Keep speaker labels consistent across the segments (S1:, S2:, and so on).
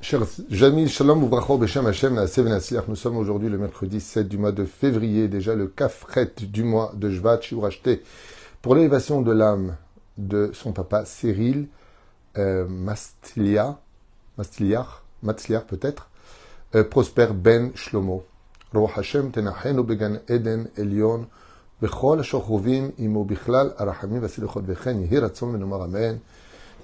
S1: Chers Jamil, Shalom Uvracho Beshem Hashem Naaseh V'Natzliach. Nous sommes aujourd'hui le mercredi 7 du mois de février, déjà le Kafret du mois de Shvat, shiur acheté pour l'élévation de l'âme de son papa Cyril Matzliach peut-être, Prosper Ben Shlomo. Roch Hashem tenachenu began Eden Elyon bechol ashochovim imo bichlal arachamim v'asilechot v'chen yehi ratzon v'nomar amen.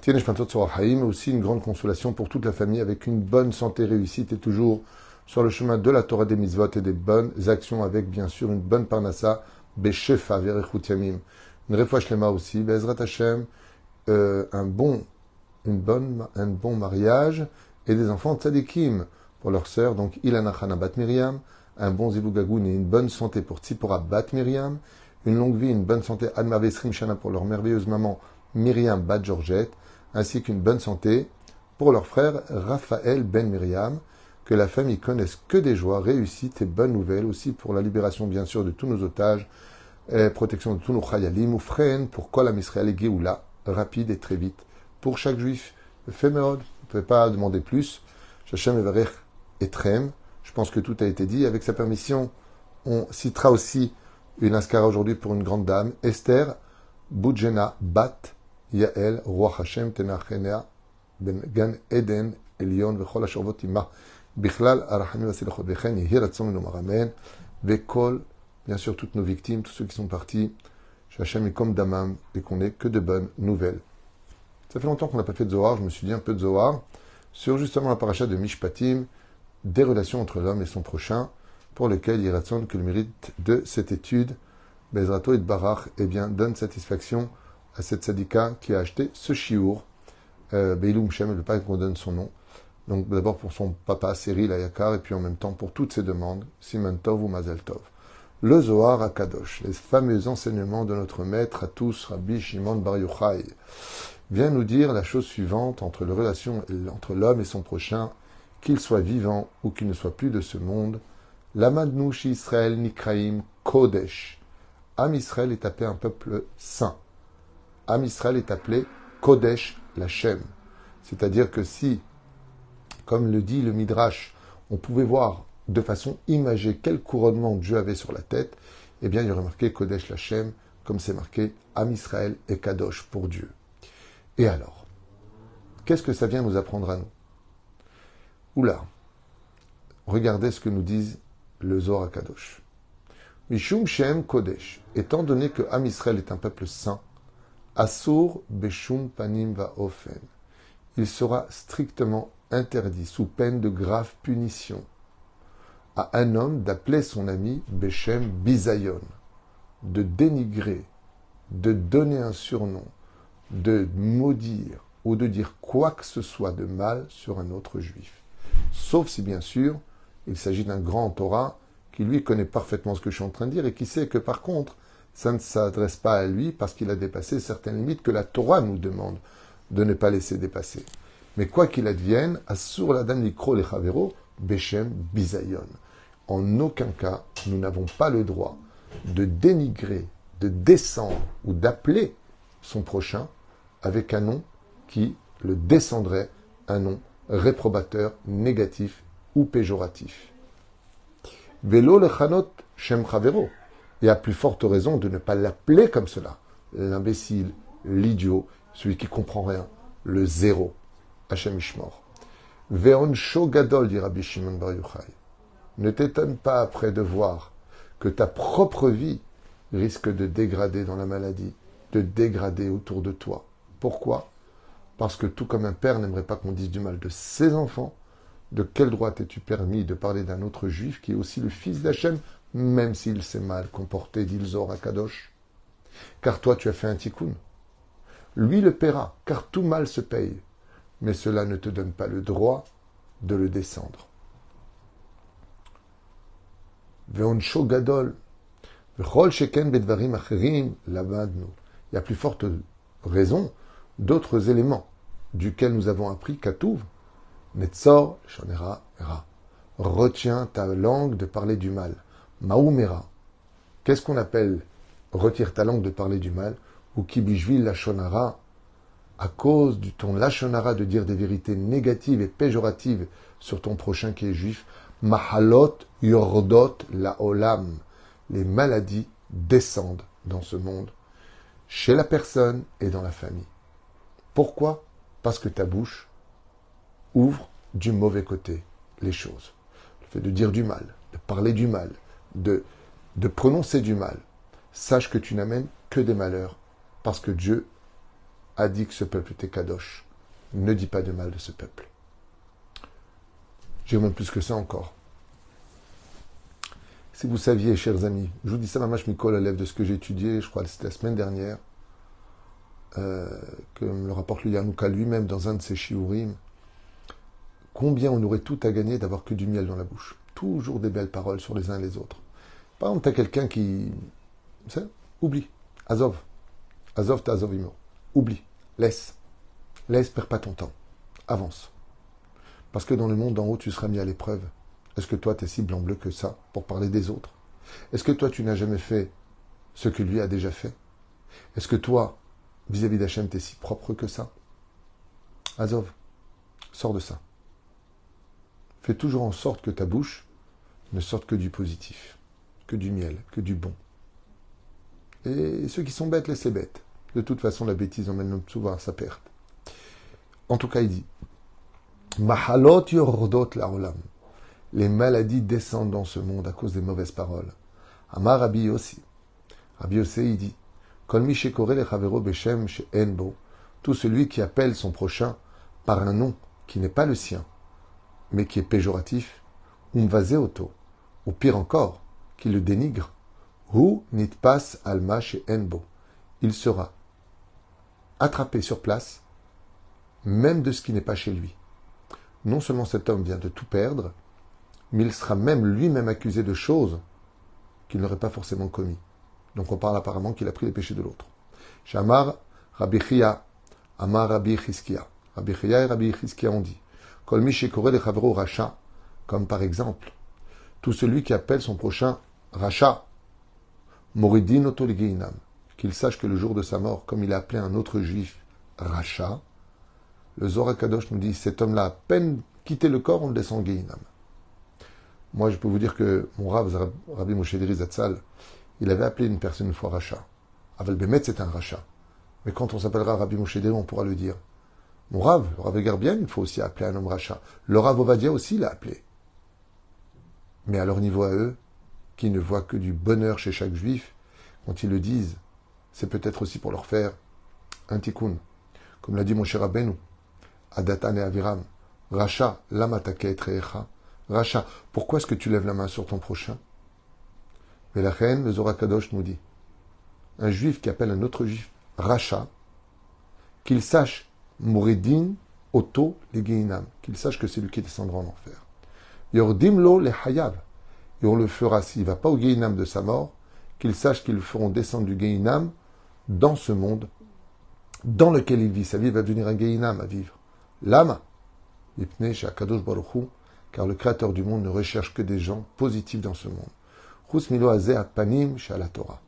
S1: Tiens, mais aussi une grande consolation pour toute la famille avec une bonne santé, réussite et toujours sur le chemin de la Torah des mitzvot et des bonnes actions avec bien sûr une bonne parnassa, beshefa verechut yamim. Une refouach lema aussi, bezrat Hashem, un bon mariage et des enfants tzadikim pour leur sœur, donc Ilana Chana Bat Miriam, un bon zivugagoun et une bonne santé pour Tzipora Bat Miriam, une longue vie, une bonne santé Admar Vesrim Shana pour leur merveilleuse maman Myriam Bat Georgette, ainsi qu'une bonne santé pour leur frère Raphaël Ben Myriam, que la famille connaisse que des joies, réussites et bonnes nouvelles, aussi pour la libération bien sûr de tous nos otages, protection de tous nos chayalim, ou freine pour Kol Am Israël et Géoula, rapide et très vite. Pour chaque juif, le Féméod, vous ne pouvez pas demander plus. Shachem Evarech Etrem, je pense que tout a été dit. Avec sa permission, on citera aussi une askara aujourd'hui pour une grande dame, Esther Boudjena Bat Yael, Roi Hashem Tenachenea, Ben Gan Eden, Elion, Vechol Ashorvot Ima, Bichlal, Arachamim Vasilechot Vechen, Yehi Ratzon V'nomar Amen, Vekol, bien sûr toutes nos victimes, tous ceux qui sont partis, Shachem est comme Damam, et qu'on n'ait que de bonnes nouvelles. Ça fait longtemps qu'on n'a pas fait de Zohar, je me suis dit un peu de Zohar, sur justement la paracha de Mishpatim, des relations entre l'homme et son prochain, pour lequel il ratzon que le mérite de cette étude, Bezrato et Barach, eh bien, donne satisfaction à cette sadika qui a acheté ce chiour, Beilum Shem, le pas qu'on donne son nom. Donc d'abord pour son papa Cyril Ayakar, et puis en même temps pour toutes ses demandes, Siman Tov ou Mazel Tov. Le Zohar à Kadosh, les fameux enseignements de notre maître à tous, Rabbi Shimon Bar Yochai, vient nous dire la chose suivante entre la relation entre l'homme et son prochain, qu'il soit vivant ou qu'il ne soit plus de ce monde. Lamadnu shi Israël nikraim Kodesh. Am Israël est appelé un peuple saint. Am Israël est appelé Kodesh Lachem. C'est-à-dire que si, comme le dit le Midrash, on pouvait voir de façon imagée quel couronnement Dieu avait sur la tête, eh bien il y aurait marqué Kodesh Lachem, comme c'est marqué Am Israël et Kadosh pour Dieu. Et alors, qu'est-ce que ça vient nous apprendre à nous? Oula, regardez ce que nous disent le Zohar Kadosh. Mishum Shem Kodesh, étant donné que Am Israël est un peuple saint, Asur Beshum Panim Va Ofen, il sera strictement interdit, sous peine de grave punition, à un homme d'appeler son ami Beshem Bizayon, de dénigrer, de donner un surnom, de maudire ou de dire quoi que ce soit de mal sur un autre juif. Sauf si, bien sûr, il s'agit d'un grand Torah qui, lui, connaît parfaitement ce que je suis en train de dire et qui sait que, par contre, ça ne s'adresse pas à lui parce qu'il a dépassé certaines limites que la Torah nous demande de ne pas laisser dépasser. Mais quoi qu'il advienne, Assur Ladan Likro Lechavero Beshem Bizayon. En aucun cas, nous n'avons pas le droit de dénigrer, de descendre ou d'appeler son prochain avec un nom qui le descendrait, un nom réprobateur, négatif ou péjoratif. Velo lechanot shem chavero. Et à plus forte raison de ne pas l'appeler comme cela. L'imbécile, l'idiot, celui qui comprend rien, le zéro. Hashem Ishmor. Ve'on sho gadol, dit Rabbi Shimon Bar Yochai. Ne t'étonne pas après de voir que ta propre vie risque de dégrader dans la maladie, de dégrader autour de toi. Pourquoi? Parce que tout comme un père n'aimerait pas qu'on dise du mal de ses enfants, de quel droit t'es-tu permis de parler d'un autre juif qui est aussi le fils d'Hachem, même s'il s'est mal comporté, dit le Zohar Kadosh? Car toi tu as fait un tikkun. Lui le paiera, car tout mal se paye. Mais cela ne te donne pas le droit de le descendre. Ve'onsho gadol. V'chol sheken bedvarim acherim lamadnu. Il y a plus forte raison d'autres éléments duquel nous avons appris Katouv, Netzor, Shonera, Era. Retiens ta langue de parler du mal. Maoumera. Qu'est-ce qu'on appelle retire ta langue de parler du mal? Ou Kibishvil la Shonara, à cause de ton lachonara de dire des vérités négatives et péjoratives sur ton prochain qui est juif, mahalot yordot laolam. Les maladies descendent dans ce monde, chez la personne et dans la famille. Pourquoi? Parce que ta bouche ouvre du mauvais côté les choses. Le fait de dire du mal, de parler du mal, de prononcer du mal. Sache que tu n'amènes que des malheurs, parce que Dieu a dit que ce peuple était kadosh. Ne dis pas de mal de ce peuple. J'ai même plus que ça encore. Si vous saviez, chers amis, je vous dis ça, mamash mikol à lèvre de ce que j'ai étudié, je crois que c'était la semaine dernière, que me le rapporte le Yanouka lui-même dans un de ses shiurim, combien on aurait tout à gagner d'avoir que du miel dans la bouche. Toujours des belles paroles sur les uns et les autres. Par exemple, tu as quelqu'un qui... Tu sais, oublie. Azov. Azov ta azovimo. Oublie. Laisse. Laisse, perds pas ton temps. Avance. Parce que dans le monde d'en haut, tu seras mis à l'épreuve. Est-ce que toi, tu es si blanc-bleu que ça pour parler des autres? Est-ce que toi, tu n'as jamais fait ce que lui a déjà fait? Est-ce que toi, vis-à-vis d'Hachem, tu es si propre que ça? Azov, sors de ça. Fais toujours en sorte que ta bouche ne sorte que du positif, que du miel, que du bon. Et ceux qui sont bêtes, laissez bêtes. De toute façon, la bêtise emmène l'homme souvent à sa perte. En tout cas, il dit Mahalot yordot laolam. Les maladies descendent dans ce monde à cause des mauvaises paroles. Amar Rabbi Yossi. Rabbi Yossi, il dit Kol mi shekore lechavero beshem she'en bo. Tout celui qui appelle son prochain par un nom qui n'est pas le sien, mais qui est péjoratif, umvazeoto, ou pire encore, qui le dénigre, hu nitpas alma she'en bo. Il sera attrapé sur place, même de ce qui n'est pas chez lui. Non seulement cet homme vient de tout perdre, mais il sera même lui-même accusé de choses qu'il n'aurait pas forcément commis. Donc on parle apparemment qu'il a pris les péchés de l'autre. Shamar Rabbi Chia, Amar Rabbi Chizkia. Rabbi Chia et Rabbi Chizkia ont dit Kol mi shekore lechavero racha, comme par exemple, tout celui qui appelle son prochain racha, moridin oto legeinam, qu'il sache que le jour de sa mort, comme il a appelé un autre juif racha, le Zohar Kadosh nous dit cet homme-là, à peine quitté le corps, on le descend en Geinam. Moi, je peux vous dire que mon Rav, Rabbi Moshe Deri Zatzal, il avait appelé une personne une fois Racha. Aval Bemet, c'est un Racha. Mais quand on s'appellera Rabbi Moshe Deri, on pourra le dire. Mon Rav, le Rav Garbian, il faut aussi appeler un homme Racha. Le Rav Ovadia aussi l'a appelé. Mais à leur niveau à eux, qui ne voient que du bonheur chez chaque juif, quand ils le disent, c'est peut-être aussi pour leur faire un tikkun. Comme l'a dit mon cher Rabbeinu, Adatan et Aviram, Racha, lama taket re'echa. Racha, pourquoi est-ce que tu lèves la main sur ton prochain? Mais la reine, le Zohar Kadosh nous dit, un juif qui appelle un autre juif Racha, qu'il sache Mouridin, Oto, les Geinam, qu'il sache que c'est lui qui descendra en enfer. Yordim lo le Hayav, et on le fera s'il ne va pas au Geinam de sa mort, qu'il sache qu'ils le feront descendre du Geinam dans ce monde dans lequel il vit. Sa vie va devenir un Geinam à vivre. Lama, Ipne Shakadosh Baruch Hu, car le Créateur du monde ne recherche que des gens positifs dans ce monde. Chus milo hazeh panim she'ala Torah.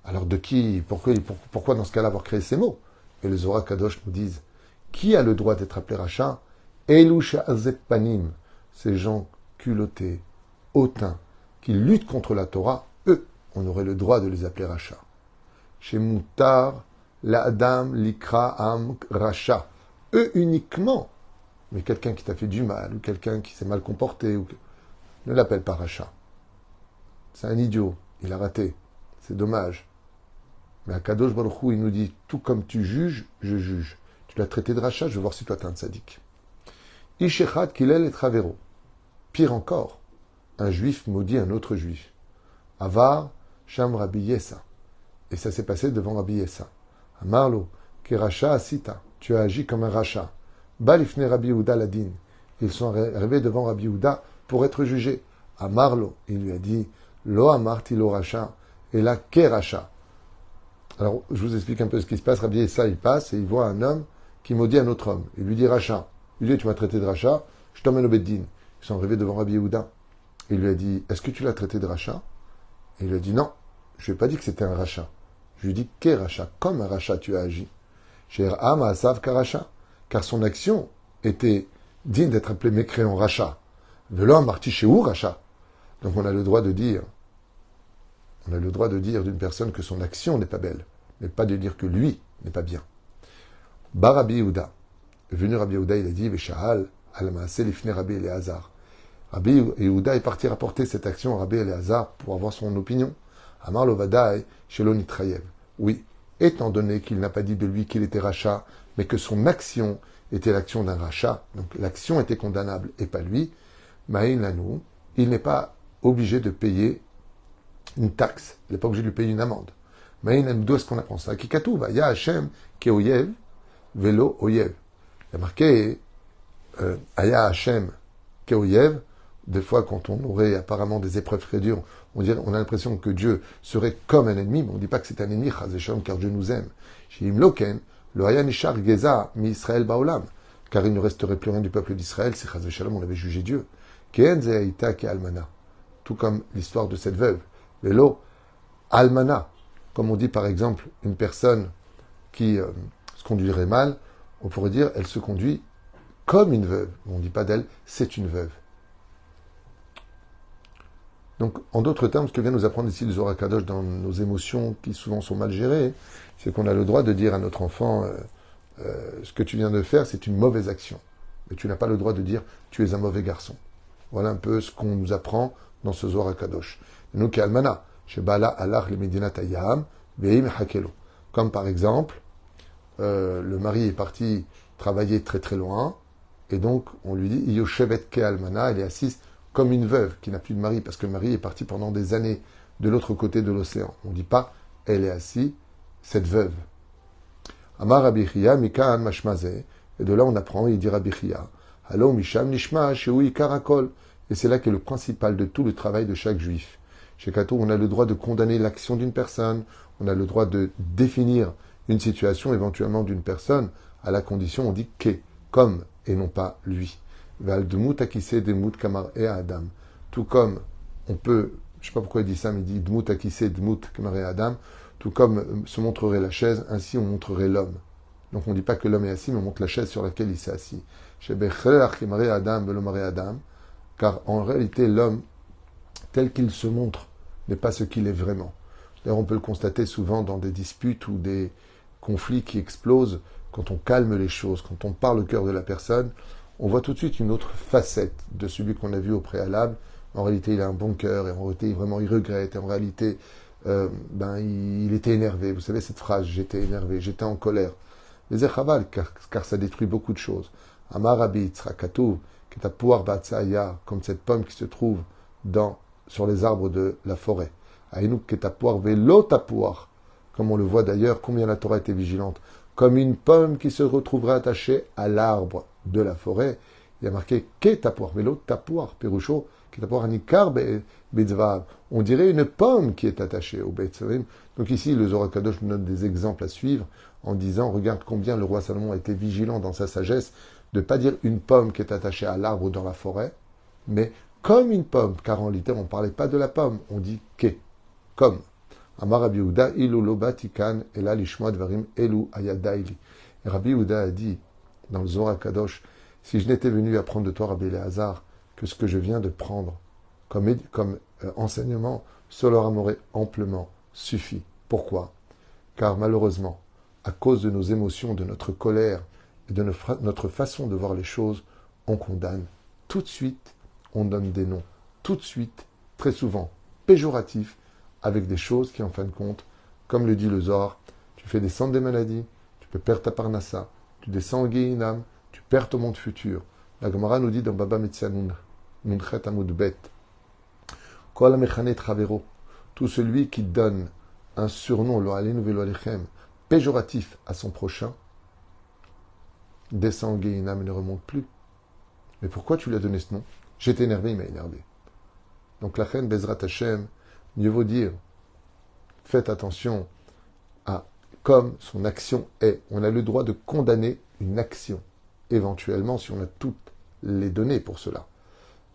S1: Alors de qui, pourquoi dans ce cas-là avoir créé ces mots? Et le Zohar Kadosh nous disent, qui a le droit d'être appelé Racha? Elu she'azeh panim, ces gens culottés, hautains, qui luttent contre la Torah, eux, on aurait le droit de les appeler Racha. Chez Moutar, la Adam, l'Ikra, Am, Racha. Eux uniquement. Mais quelqu'un qui t'a fait du mal, ou quelqu'un qui s'est mal comporté, ne l'appelle pas Racha. C'est un idiot, il a raté. C'est dommage. Mais à Kadosh Baruch Hu, il nous dit, tout comme tu juges, je juge. Tu l'as traité de Racha, je vais voir si toi t'es un tzaddik. Ishechat kilel et travero. Pire encore, un juif maudit un autre juif. Avar, Sham Rabbi Yessa. Et ça s'est passé devant Rabbi Yessa. Amarlo, Keracha Asita. Tu as agi comme un Racha. Balifne Rabbi Yehuda Ladin. Ils sont arrivés devant Rabbi Yehuda pour être jugés. Amarlo, il lui a dit, Lo amarti lo Racha. Et là, Keracha. Alors, je vous explique un peu ce qui se passe. Rabbi Yessa, il passe et il voit un homme qui maudit un autre homme. Il lui dit Racha. Il lui dit, tu m'as traité de Racha, je t'emmène au Beddin. Ils sont arrivés devant Rabbi Yehuda. Il lui a dit, est-ce que tu l'as traité de Racha? Et il lui a dit, non, je lui ai pas dit que c'était un Racha. Je lui ai dit, qu'est Racha? Comme un Racha, tu as agi. She'er'a ma'asav karacha, car son action était digne d'être appelée mécréant racha. Velo amarti shehu racha. Donc on a le droit de dire d'une personne que son action n'est pas belle, mais pas de dire que lui n'est pas bien. Bar Rabbi Yehuda. Venu Rabbi Yehuda, il a dit, Veshahal, al-Maaseh lifnei Rabbi Eleazar. Rabbi Yehuda est parti rapporter cette action à Rabbi Eleazar pour avoir son opinion. Amar lo vadaï, shelo nitrayev. Oui, étant donné qu'il n'a pas dit de lui qu'il était rachat, mais que son action était l'action d'un rachat, donc l'action était condamnable et pas lui, ma'in lanou, il n'est pas obligé de payer une taxe, il n'est pas obligé de lui payer une amende. Ma'in lanou, d'où est-ce qu'on apprend ça? Kikatou, va ya Hashem, ke oyev, velo oyev. Il y a marqué Aya Hashem Keoyev. Des fois, quand on aurait apparemment des épreuves très dures, on a l'impression que Dieu serait comme un ennemi, mais on ne dit pas que c'est un ennemi, car Dieu nous aime. Shim Loken, le Haya Nishar Geza mi Israël Baolam, car il ne resterait plus rien du peuple d'Israël si Chaz Shalom on avait jugé Dieu. Kehen Zeaïta Ke Almana, tout comme l'histoire de cette veuve. Velo Almana, comme on dit par exemple une personne qui se conduirait mal, on pourrait dire, elle se conduit comme une veuve. On ne dit pas d'elle, c'est une veuve. Donc, en d'autres termes, ce que vient nous apprendre ici le Zohar Kadosh dans nos émotions qui souvent sont mal gérées, c'est qu'on a le droit de dire à notre enfant, ce que tu viens de faire, c'est une mauvaise action. Mais tu n'as pas le droit de dire, tu es un mauvais garçon. Voilà un peu ce qu'on nous apprend dans ce Zohar Kadosh. Nous, qui almana, chez Bala Allah le Medinat Ayam, Veim Hakelo. Comme par exemple, le mari est parti travailler très très loin, et donc on lui dit Yoshevet ke almana, elle est assise comme une veuve qui n'a plus de mari, parce que le mari est parti pendant des années de l'autre côté de l'océan. On ne dit pas elle est assise, cette veuve. Amar Rabbi Chia, Mikan Mashmaze, et de là on apprend, il dit Rabbi Chia, Halo Misham Nishma, Shehui Karakol, et c'est là qu'est le principal de tout le travail de chaque juif. Chez Kato, on a le droit de condamner l'action d'une personne, on a le droit de définir une situation éventuellement d'une personne, à la condition, on dit qu'est, comme, et non pas lui. Tout comme on peut, je ne sais pas pourquoi il dit ça, mais il dit dmut akise dmut kamar et adam, tout comme se montrerait la chaise, ainsi on montrerait l'homme. Donc on ne dit pas que l'homme est assis, mais on montre la chaise sur laquelle il s'est assis. Car en réalité, l'homme, tel qu'il se montre, n'est pas ce qu'il est vraiment. D'ailleurs, on peut le constater souvent dans des disputes ou des conflits qui explosent, quand on calme les choses, quand on parle au cœur de la personne, on voit tout de suite une autre facette de celui qu'on a vu au préalable. En réalité, il a un bon cœur, et en réalité, vraiment, il regrette, et en réalité, il était énervé. Vous savez cette phrase, j'étais énervé, j'étais en colère. Mais c'est chaval, car ça détruit beaucoup de choses. Amarabi, Tzrakatu, qui est à pouvoir Batsaya, comme cette pomme qui se trouve sur les arbres de la forêt. Aïnouk, qui est à pouvoir Velo Tapouar, comme on le voit d'ailleurs, combien la Torah était vigilante. Comme une pomme qui se retrouverait attachée à l'arbre de la forêt. Il y a marqué Ke Tapouar, Velo Tapouar, Perusho, qui est à pouvoir Nikar Betzvav. On dirait une pomme qui est attachée au Betzvavim. Donc ici, le Zohar Kadosh nous donne des exemples à suivre en disant, regarde combien le roi Salomon a été vigilant dans sa sagesse de ne pas dire une pomme qui est attachée à l'arbre dans la forêt, mais comme une pomme, car en réalité, on ne parlait pas de la pomme, on dit Ke, comme. Amar Rabbi Yehuda, ilu lo batikan ela lishma dvarim elu ayadaili. Et Rabbi Yehuda a dit, dans le Zohar Kadosh, si je n'étais venu apprendre de toi, Rabbi Eleazar, que ce que je viens de prendre comme enseignement, cela m'aurait amplement suffi. Pourquoi? Car malheureusement, à cause de nos émotions, de notre colère et de notre façon de voir les choses, on condamne tout de suite, on donne des noms tout de suite, très souvent péjoratifs, avec des choses qui, en fin de compte, comme le dit le Zohar, tu fais descendre des maladies, tu peux perdre ta parnassa, tu descends au Gehinam, tu perds ton monde futur. La Gemara nous dit dans Baba Metzia Nunchet Amud Bet, Kol Mechane Travero, tout celui qui donne un surnom, lo alenu velo alechem, péjoratif à son prochain, descend au Gehinam et ne remonte plus. Mais pourquoi tu lui as donné ce nom? J'étais énervé, il m'a énervé. Donc la reine Bezrat Hashem, mieux vaut dire, faites attention à comme son action est. On a le droit de condamner une action, éventuellement, si on a toutes les données pour cela.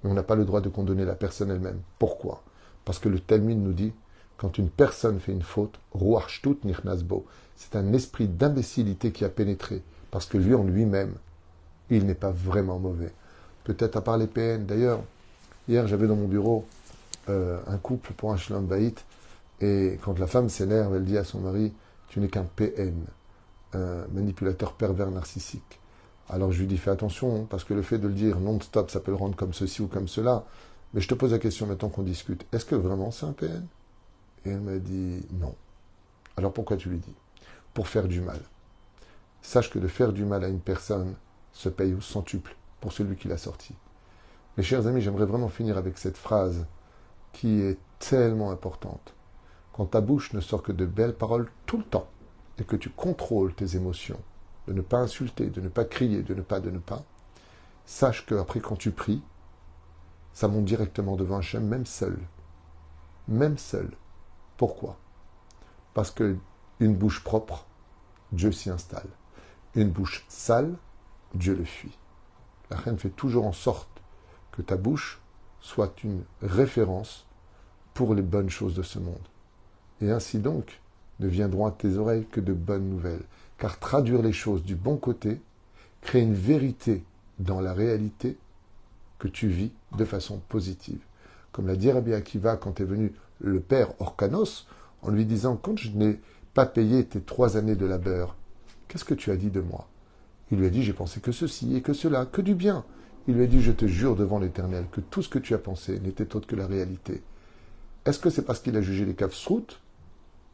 S1: Mais on n'a pas le droit de condamner la personne elle-même. Pourquoi? Parce que le Talmud nous dit Quand une personne fait une faute, ruach shtut nichnas bo, c'est un esprit d'imbécilité qui a pénétré, parce que lui en lui-même, il n'est pas vraiment mauvais. Peut-être à part les PN. D'ailleurs, hier j'avais dans mon bureau un couple pour un shalom baït, et quand la femme s'énerve, elle dit à son mari, tu n'es qu'un PN, un manipulateur pervers narcissique. Alors je lui dis, fais attention, parce que le fait de le dire non-stop, ça peut le rendre comme ceci ou comme cela. Mais je te pose la question maintenant qu'on discute. Est-ce que vraiment c'est un PN? Et elle m'a dit, non. Alors pourquoi tu lui dis? Pour faire du mal. Sache que de faire du mal à une personne se paye au centuple pour celui qui l'a sorti. Mes chers amis, j'aimerais vraiment finir avec cette phrase qui est tellement importante. Quand ta bouche ne sort que de belles paroles tout le temps, et que tu contrôles tes émotions, de ne pas insulter, de ne pas crier, de ne pas, sache qu'après quand tu pries, ça monte directement devant Hachem, même seul. Même seul. Pourquoi? Parce que une bouche propre, Dieu s'y installe. Une bouche sale, Dieu le fuit. La reine fait toujours en sorte que ta bouche soit une référence pour les bonnes choses de ce monde. Et ainsi donc, ne viendront à tes oreilles que de bonnes nouvelles. Car traduire les choses du bon côté crée une vérité dans la réalité que tu vis de façon positive. Comme l'a dit Rabbi Akiva quand est venu le père Orkanos, en lui disant, quand je n'ai pas payé tes 3 années de labeur, qu'est-ce que tu as dit de moi? Il lui a dit, j'ai pensé que ceci et que cela, que du bien. Il lui a dit, je te jure devant l'Éternel que tout ce que tu as pensé n'était autre que la réalité. Est-ce que c'est parce qu'il a jugé les kafsrout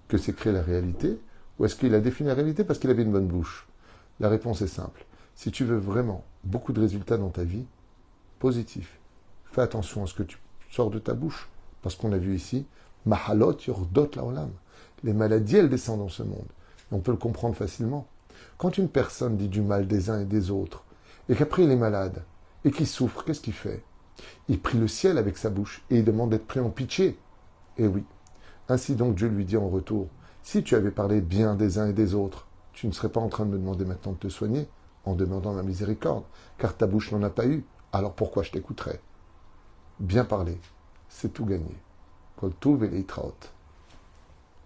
S1: que c'est créé la réalité, ou est-ce qu'il a défini la réalité parce qu'il avait une bonne bouche? La réponse est simple. Si tu veux vraiment beaucoup de résultats dans ta vie, positif, fais attention à ce que tu sors de ta bouche, parce qu'on a vu ici, Mahalot yordot laolam. Les maladies, elles descendent dans ce monde. On peut le comprendre facilement. Quand une personne dit du mal des uns et des autres, et qu'après il est malade, et qu'il souffre, qu'est-ce qu'il fait? Il prie le ciel avec sa bouche, et il demande d'être pris en pitié. Et oui. Ainsi donc Dieu lui dit en retour, si tu avais parlé bien des uns et des autres, tu ne serais pas en train de me demander maintenant de te soigner, en demandant ma miséricorde, car ta bouche n'en a pas eu, alors pourquoi je t'écouterais? Bien parler, c'est tout gagner. Kol tuv v'leitraot.